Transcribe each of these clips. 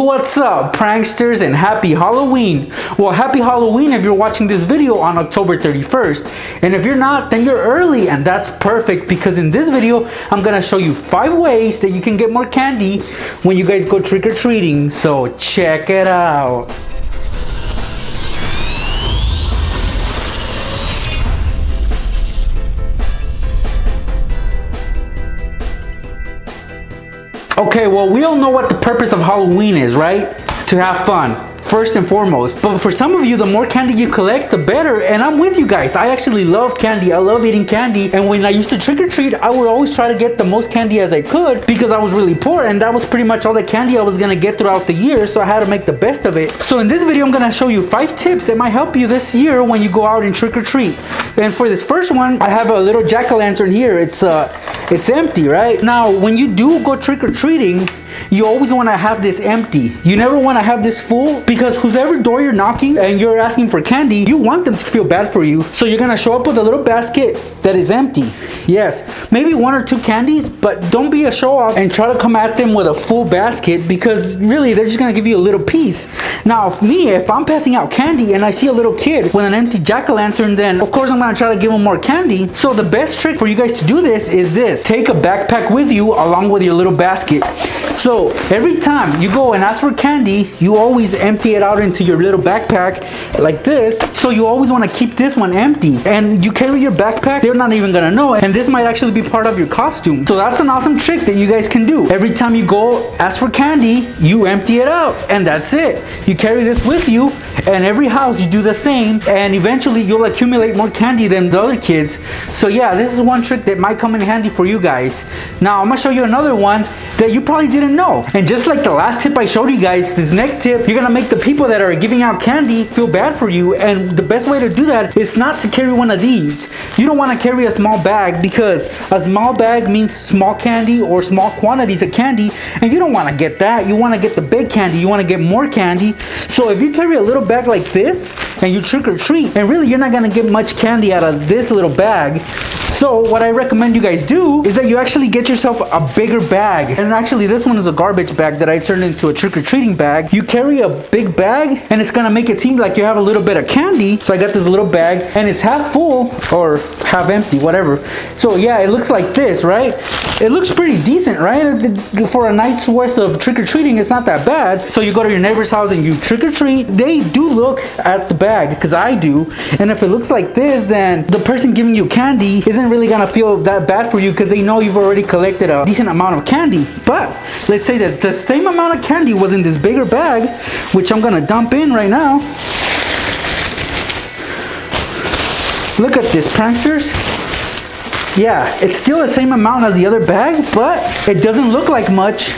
What's up, pranksters, and happy Halloween. Well, happy Halloween if you're watching this video on October 31st. And if you're not, then you're early, and that's perfect because in this video, I'm gonna show you 5 ways that you can get more candy when you guys go trick-or-treating. So check it out. Okay, well, we all know what the purpose of Halloween is, right? To have fun, first and foremost. But for some of you, the more candy you collect, the better. And I'm with you guys. I actually love candy. I love eating candy. And when I used to trick-or-treat, I would always try to get the most candy as I could because I was really poor. And that was pretty much all the candy I was gonna get throughout the year. So I had to make the best of it. So in this video, I'm gonna show you 5 tips that might help you this year when you go out and trick-or-treat. And for this first one, I have a little jack-o'-lantern here. It's empty, right? Now, when you do go trick-or-treating, you always want to have this empty. You never want to have this full because whoever door you're knocking and you're asking for candy, you want them to feel bad for you. So you're going to show up with a little basket that is empty. Yes, maybe 1 or 2 candies, but don't be a show off and try to come at them with a full basket because really they're just going to give you a little piece. Now, if I'm passing out candy and I see a little kid with an empty jack-o'-lantern, then of course I'm going to try to give him more candy. So the best trick for you guys to do this is this. Take a backpack with you along with your little basket. So every time you go and ask for candy, you always empty it out into your little backpack like this. So you always want to keep this one empty. And you carry your backpack, they're not even gonna know. And this might actually be part of your costume. So that's an awesome trick that you guys can do. Every time you go ask for candy, you empty it out. And that's it. You carry this with you. And every house you do the same. And eventually you'll accumulate more candy than the other kids. So yeah, this is one trick that might come in handy for you guys. Now I'm gonna show you another one that you probably didn't know. And just like the last tip I showed you guys, this next tip, you're gonna make the people that are giving out candy feel bad for you. And the best way to do that is not to carry one of these. You don't want to carry a small bag because a small bag means small candy or small quantities of candy, and you don't want to get that. You want to get the big candy. You want to get more candy. So if you carry a little bag like this and you trick or treat, and really you're not gonna get much candy out of this little bag. So what I recommend you guys do is that you actually get yourself a bigger bag. And actually this one is a garbage bag that I turned into a trick-or-treating bag. You carry a big bag and it's gonna make it seem like you have a little bit of candy. So I got this little bag and it's half full or half empty, whatever. So yeah, it looks like this, right? It looks pretty decent, right? For a night's worth of trick-or-treating, it's not that bad. So you go to your neighbor's house and you trick-or-treat. They do look at the bag, because I do. And if it looks like this, then the person giving you candy isn't really gonna feel that bad for you because they know you've already collected a decent amount of candy. But let's say that the same amount of candy was in this bigger bag, which I'm gonna dump in right now. Look at this, pranksters. Yeah, it's still the same amount as the other bag, but it doesn't look like much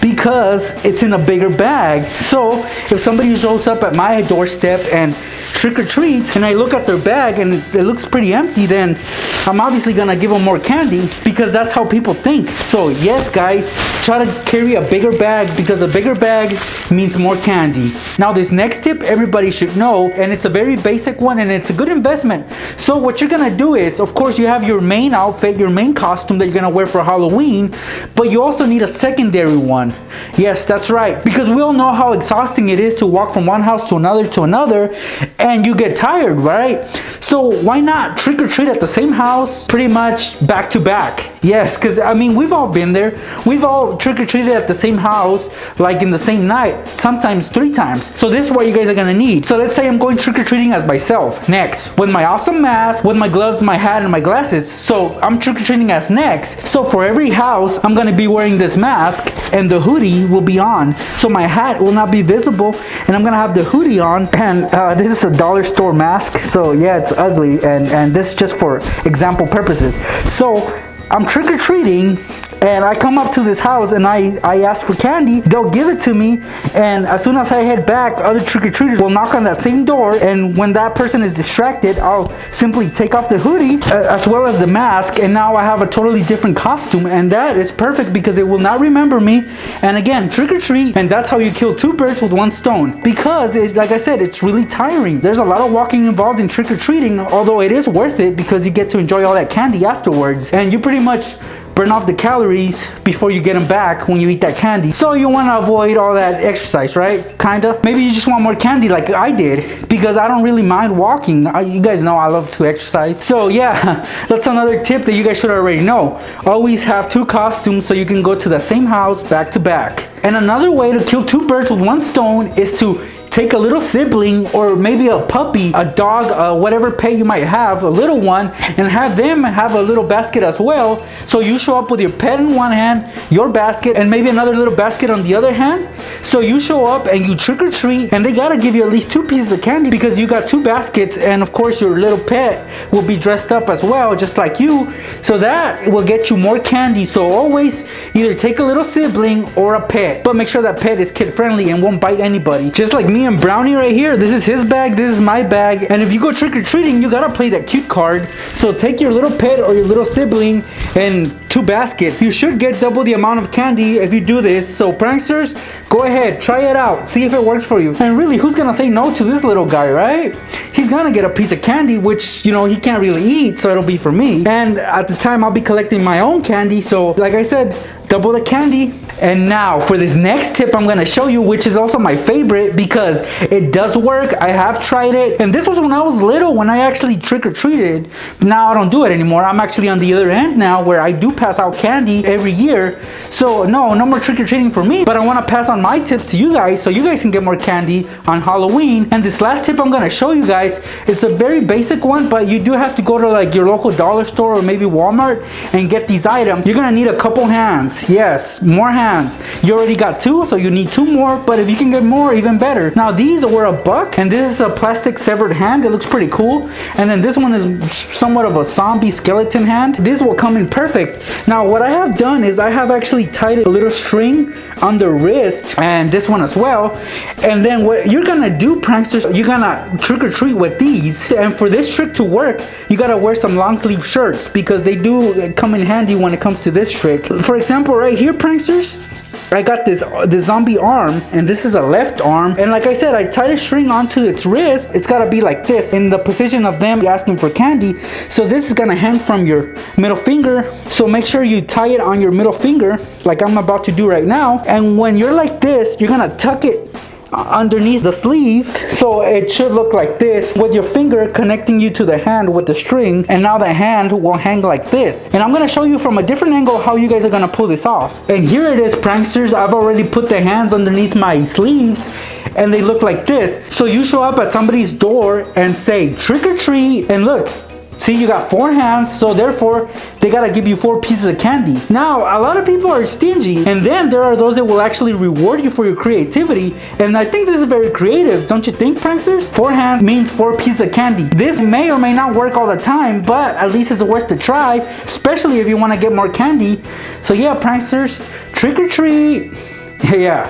because it's in a bigger bag. So if somebody shows up at my doorstep and trick-or-treats and I look at their bag and it looks pretty empty, then I'm obviously gonna give them more candy because that's how people think. So yes, guys, try to carry a bigger bag because a bigger bag means more candy. Now this next tip everybody should know, and it's a very basic one and it's a good investment. So what you're gonna do is, of course, you have your main outfit, your main costume that you're gonna wear for Halloween, but you also need a secondary one. Yes, that's right, because we all know how exhausting it is to walk from one house to another and you get tired, right? So why not trick-or-treat at the same house pretty much back to back? Yes, because I mean, we've all been there. We've all trick-or-treated at the same house, like in the same night, sometimes 3 times. So this is what you guys are gonna need. So let's say I'm going trick-or-treating as myself, Nex, with my awesome mask, with my gloves, my hat, and my glasses. So I'm trick-or-treating as Nex. So for every house, I'm gonna be wearing this mask and the hoodie will be on. So my hat will not be visible and I'm gonna have the hoodie on. And this is a dollar store mask. So yeah, it's ugly and this is just for example purposes. So I'm trick-or-treating and I come up to this house and I ask for candy. They'll give it to me, and as soon as I head back, other trick-or-treaters will knock on that same door, and when that person is distracted, I'll simply take off the hoodie as well as the mask, and now I have a totally different costume, and that is perfect because it will not remember me. And again, trick-or-treat, and that's how you kill 2 birds with 1 stone, because like I said, it's really tiring. There's a lot of walking involved in trick-or-treating, although it is worth it because you get to enjoy all that candy afterwards, and you pretty much burn off the calories before you get them back when you eat that candy. So you want to avoid all that exercise, right? Kinda. Maybe you just want more candy like I did, because I don't really mind walking. You guys know I love to exercise. So yeah, that's another tip that you guys should already know. Always have 2 costumes so you can go to the same house back to back. And another way to kill 2 birds with 1 stone is to take a little sibling, or maybe a puppy, a dog, whatever pet you might have, a little one, and have them have a little basket as well. So you show up with your pet in one hand, your basket, and maybe another little basket on the other hand. So you show up and you trick or treat, and they gotta give you at least 2 pieces of candy because you got 2 baskets, and of course your little pet will be dressed up as well, just like you. So that will get you more candy. So always either take a little sibling or a pet, but make sure that pet is kid friendly and won't bite anybody. Just like me and Brownie right here, this is his bag, this is my bag, and if you go trick-or-treating, you gotta play that cute card. So take your little pet or your little sibling and 2 baskets. You should get double the amount of candy if you do this. So pranksters, go ahead, try it out, see if it works for you. And really, who's gonna say no to this little guy, right? He's gonna get a piece of candy, which, you know, he can't really eat, so it'll be for me. And at the time, I'll be collecting my own candy, so like I said, double the candy. And now for this next tip I'm gonna show you, which is also my favorite because it does work. I have tried it, and this was when I was little, when I actually trick-or-treated. Now I don't do it anymore. I'm actually on the other end now, where I do pass out candy every year. So no more trick-or-treating for me, but I want to pass on my tips to you guys so you guys can get more candy on Halloween. And this last tip I'm gonna show you guys, it's a very basic one, but you do have to go to like your local dollar store or maybe Walmart and get these items. You're gonna need a couple hands. Yes, more hands. You already got 2, so you need 2 more, but if you can get more, even better. Now these were $1, and this is a plastic severed hand. It looks pretty cool. And then this one is somewhat of a zombie skeleton hand. This will come in perfect. Now what I have done is I have actually tied a little string on the wrist, and this one as well. And then what you're gonna do, pranksters, you're gonna trick-or-treat with these. And for this trick to work, you gotta wear some long sleeve shirts because they do come in handy when it comes to this trick. For example, right here, pranksters, I got this zombie arm, and this is a left arm, and like I said, I tied a string onto its wrist. It's gotta be like this in the position of them asking for candy. So this is gonna hang from your middle finger, so make sure you tie it on your middle finger like I'm about to do right now. And when you're like this, you're gonna tuck it underneath the sleeve, so it should look like this, with your finger connecting you to the hand with the string, and now the hand will hang like this. And I'm gonna show you from a different angle how you guys are gonna pull this off. And here it is, pranksters. I've already put the hands underneath my sleeves, and they look like this. So you show up at somebody's door and say trick or treat, and look, see, you got 4 hands, so therefore they gotta give you 4 pieces of candy. Now, a lot of people are stingy, and then there are those that will actually reward you for your creativity, and I think this is very creative, don't you think, pranksters? 4 hands means 4 pieces of candy. This may or may not work all the time, but at least it's worth the try, especially if you wanna get more candy. So yeah, pranksters, trick or treat. Yeah.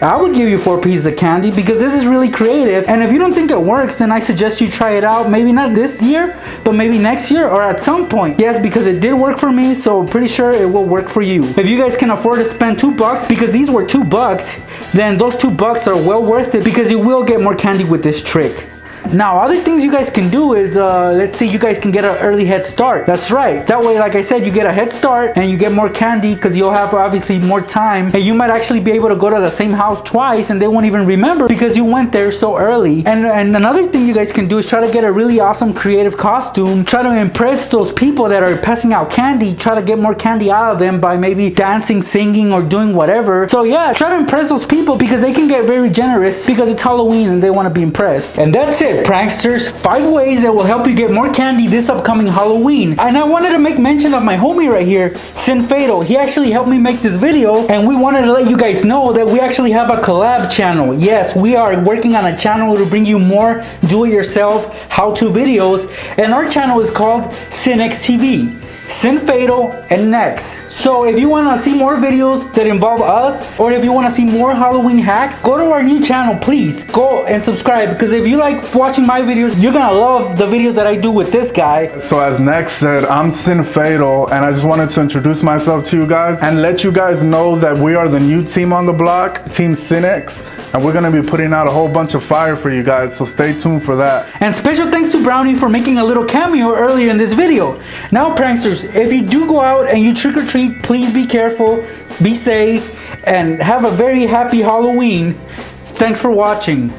I would give you 4 pieces of candy because this is really creative. And if you don't think it works, then I suggest you try it out. Maybe not this year, but maybe next year or at some point. Yes, because it did work for me, so pretty sure it will work for you. If you guys can afford to spend $2, because these were $2, then those $2 are well worth it because you will get more candy with this trick. Now, other things you guys can do is, let's see, you guys can get an early head start. That's right. That way, like I said, you get a head start and you get more candy because you'll have obviously more time. And you might actually be able to go to the same house twice and they won't even remember because you went there so early. And another thing you guys can do is try to get a really awesome creative costume. Try to impress those people that are passing out candy. Try to get more candy out of them by maybe dancing, singing, or doing whatever. So yeah, try to impress those people because they can get very generous because it's Halloween and they want to be impressed. And that's it, pranksters. 5 ways that will help you get more candy this upcoming Halloween. And I wanted to make mention of my homie right here, Sin Fatal. He actually helped me make this video, and we wanted to let you guys know that we actually have a collab channel. Yes, we are working on a channel to bring you more do-it-yourself how-to videos, and our channel is called SinX TV. Sin Fatal and Nex. So if you want to see more videos that involve us, or if you want to see more Halloween hacks, go to our new channel, please. Go and subscribe, because if you like watching my videos, you're gonna love the videos that I do with this guy. So as Nex said, I'm Sin Fatal, and I just wanted to introduce myself to you guys and let you guys know that we are the new team on the block, Team SinX, and we're gonna be putting out a whole bunch of fire for you guys, so stay tuned for that. And special thanks to Brownie for making a little cameo earlier in this video. Now, pranksters, trick-or-treaters, if you do go out and you trick-or-treat, please be careful, be safe, and have a very happy Halloween. Thanks for watching.